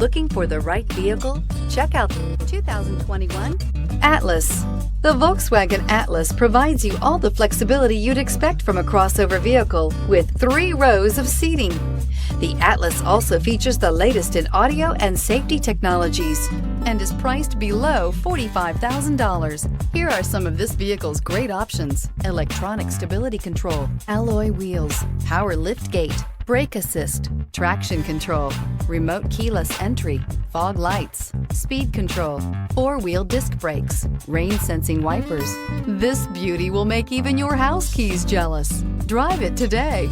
Looking for the right vehicle? Check out 2021 Atlas. The Volkswagen Atlas provides you all the flexibility you'd expect from a crossover vehicle with 3 rows of seating. The Atlas also features the latest in audio and safety technologies and is priced below $45,000. Here are some of this vehicle's great options: electronic stability control, alloy wheels, power liftgate, brake assist, traction control, remote keyless entry, fog lights, speed control, 4-wheel disc brakes, rain sensing wipers. This beauty will make even your house keys jealous. Drive it today.